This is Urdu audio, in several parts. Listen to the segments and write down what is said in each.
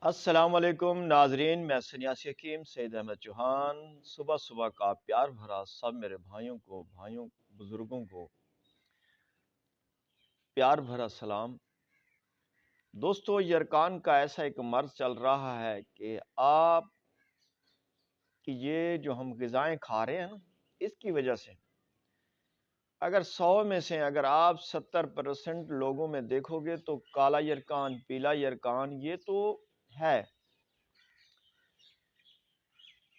السلام علیکم ناظرین، میں سنیاسی حکیم سید احمد چوہان صبح صبح کا پیار بھرا سب میرے بھائیوں بزرگوں کو پیار بھرا سلام۔ دوستو، یرکان کا ایسا ایک مرض چل رہا ہے کہ آپ کی یہ جو ہم غذائیں کھا رہے ہیں نا، اس کی وجہ سے اگر 100 میں سے اگر آپ 70% لوگوں میں دیکھو گے تو کالا یرکان، پیلا یرکان یہ تو ہے۔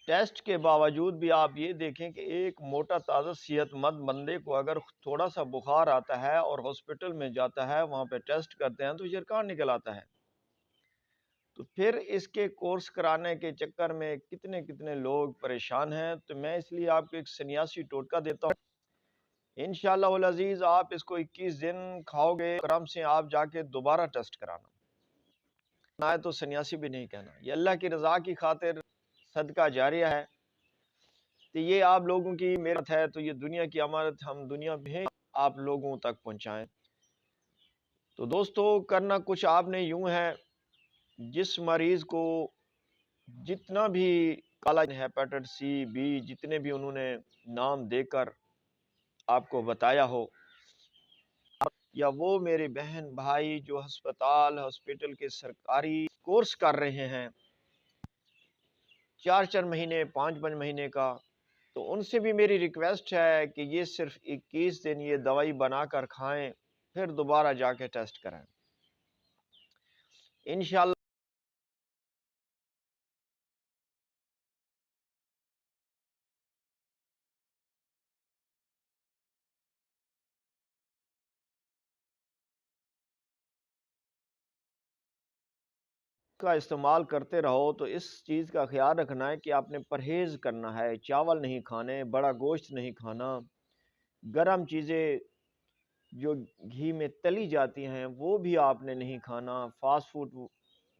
ٹیسٹ کے باوجود بھی آپ یہ دیکھیں کہ ایک موٹا تازہ صحت مند بندے کو اگر تھوڑا سا بخار آتا ہے اور ہاسپٹل میں جاتا ہے، وہاں پہ ٹیسٹ کرتے ہیں تو یرکان نکل آتا ہے۔ تو پھر اس کے کورس کرانے کے چکر میں کتنے لوگ پریشان ہیں۔ تو میں اس لیے آپ کو ایک سنیاسی ٹوٹکا دیتا ہوں، انشاءاللہ العزیز آپ اس کو 21 دن کھاؤ گے، کرم سے آپ جا کے دوبارہ ٹیسٹ کرانا نہ ہے تو سنیاسی بھی نہیں کہنا، یہ اللہ کی رضا کی خاطر صدقہ جاریہ ہے۔ تو یہ آپ لوگوں کی محنت ہے، تو یہ دنیا کی امانت ہم دنیا میں آپ لوگوں تک پہنچائیں۔ تو دوستو، کرنا کچھ آپ نے یوں ہے، جس مریض کو جتنا بھی کالا ہیپیٹائٹس سی بی جتنے بھی انہوں نے نام دے کر آپ کو بتایا ہو، یا وہ میرے بہن بھائی جو ہسپتال کے سرکاری کورس کر رہے ہیں 4 مہینے 5 مہینے کا، تو ان سے بھی میری ریکویسٹ ہے کہ یہ صرف 21 دن یہ دوائی بنا کر کھائیں، پھر دوبارہ جا کے ٹیسٹ کریں انشاءاللہ۔ کا استعمال کرتے رہو تو اس چیز کا خیال رکھنا ہے کہ آپ نے پرہیز کرنا ہے، چاول نہیں کھانے، بڑا گوشت نہیں کھانا، گرم چیزیں جو گھی میں تلی جاتی ہیں وہ بھی آپ نے نہیں کھانا، فاسٹ فوڈ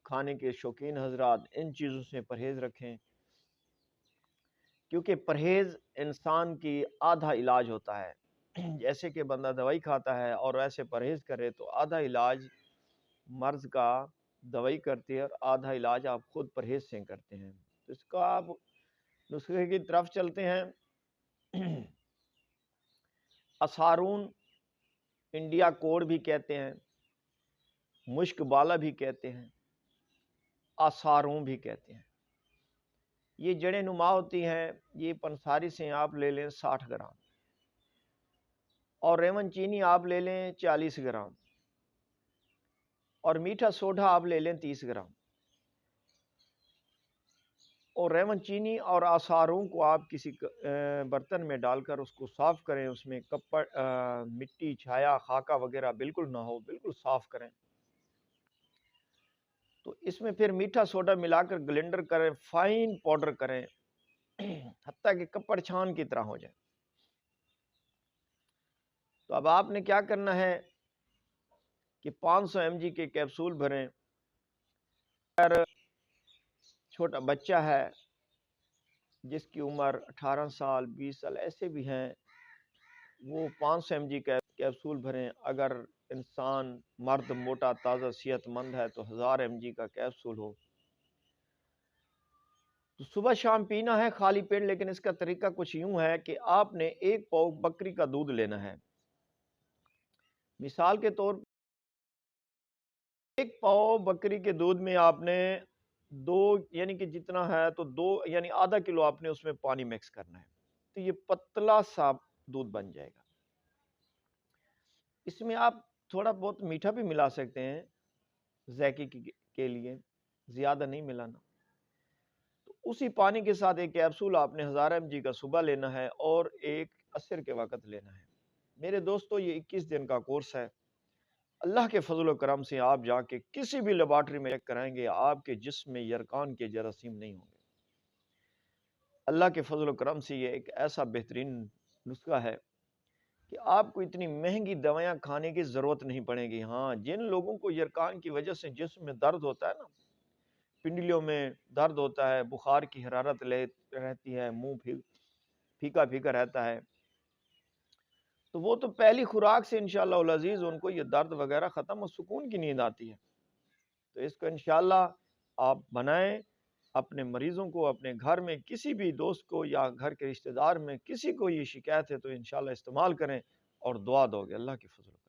کھانے کے شوقین حضرات ان چیزوں سے پرہیز رکھیں، کیونکہ پرہیز انسان کی آدھا علاج ہوتا ہے۔ جیسے کہ بندہ دوائی کھاتا ہے اور ویسے پرہیز کرے تو آدھا علاج مرض کا دوائی کرتی ہے اور آدھا علاج آپ خود پرہیز سے کرتے ہیں۔ تو اس کا آپ نسخے کی طرف چلتے ہیں۔ اسارون انڈیا کوڑ بھی کہتے ہیں، مشک بالا بھی کہتے ہیں، اسارون بھی کہتے ہیں۔ یہ جڑیں نما ہوتی ہیں، یہ پنساری سے آپ لے لیں 60 گرام، اور ریون چینی آپ لے لیں 40 گرام، اور میٹھا سوڈا آپ لے لیں 30 گرام، اور ریون چینی اور آثاروں کو آپ کسی برتن میں ڈال کر اس کو صاف کریں، اس میں کپڑ مٹی چھایا خاکہ وغیرہ بالکل نہ ہو، بالکل صاف کریں۔ تو اس میں پھر میٹھا سوڈا ملا کر گلینڈر کریں، فائن پاؤڈر کریں، حتیٰ کہ کپڑ چھان کی طرح ہو جائے۔ تو اب آپ نے کیا کرنا ہے کہ 500 mg کے کیپسول بھریں۔ اگر چھوٹا بچہ ہے جس کی عمر 18 سال 20 سال ایسے بھی ہیں، وہ 500 mg کیپسول بھریں۔ اگر انسان مرد موٹا تازہ صحت مند ہے تو 1000 mg کا کیپسول ہو تو صبح شام پینا ہے خالی پیٹ۔ لیکن اس کا طریقہ کچھ یوں ہے کہ آپ نے 1 پاؤ بکری کا دودھ لینا ہے، مثال کے طور 1 پاؤ بکری کے دودھ میں آپ نے 2 یعنی کہ جتنا ہے تو 2 یعنی آدھا کلو آپ نے اس میں پانی مکس کرنا ہے، تو یہ پتلا سا دودھ بن جائے گا۔ اس میں آپ تھوڑا بہت میٹھا بھی ملا سکتے ہیں ذائقے کے لیے، زیادہ نہیں ملانا۔ تو اسی پانی کے ساتھ ایک کیپسول آپ نے 1000 mg کا صبح لینا ہے اور ایک عصر کے وقت لینا ہے۔ میرے دوستو، یہ 21 دن کا کورس ہے۔ اللہ کے فضل و کرم سے آپ جا کے کسی بھی لیبارٹری میں چیک کرائیں گے، آپ کے جسم میں یرکان کے جراثیم نہیں ہوں گے۔ اللہ کے فضل و کرم سے یہ ایک ایسا بہترین نسخہ ہے کہ آپ کو اتنی مہنگی دوائیاں کھانے کی ضرورت نہیں پڑے گی۔ ہاں، جن لوگوں کو یرکان کی وجہ سے جسم میں درد ہوتا ہے نا، پنڈلیوں میں درد ہوتا ہے، بخار کی حرارت رہتی ہے، منہ پھیکا پھیکا رہتا ہے، تو وہ تو پہلی خوراک سے انشاءاللہ العزیز ان کو یہ درد وغیرہ ختم اور سکون کی نیند آتی ہے۔ تو اس کو انشاءاللہ آپ بنائیں، اپنے مریضوں کو اپنے گھر میں کسی بھی دوست کو یا گھر کے رشتہ دار میں کسی کو یہ شکایت ہے تو انشاءاللہ استعمال کریں اور دعا دو گے اللہ کی فضل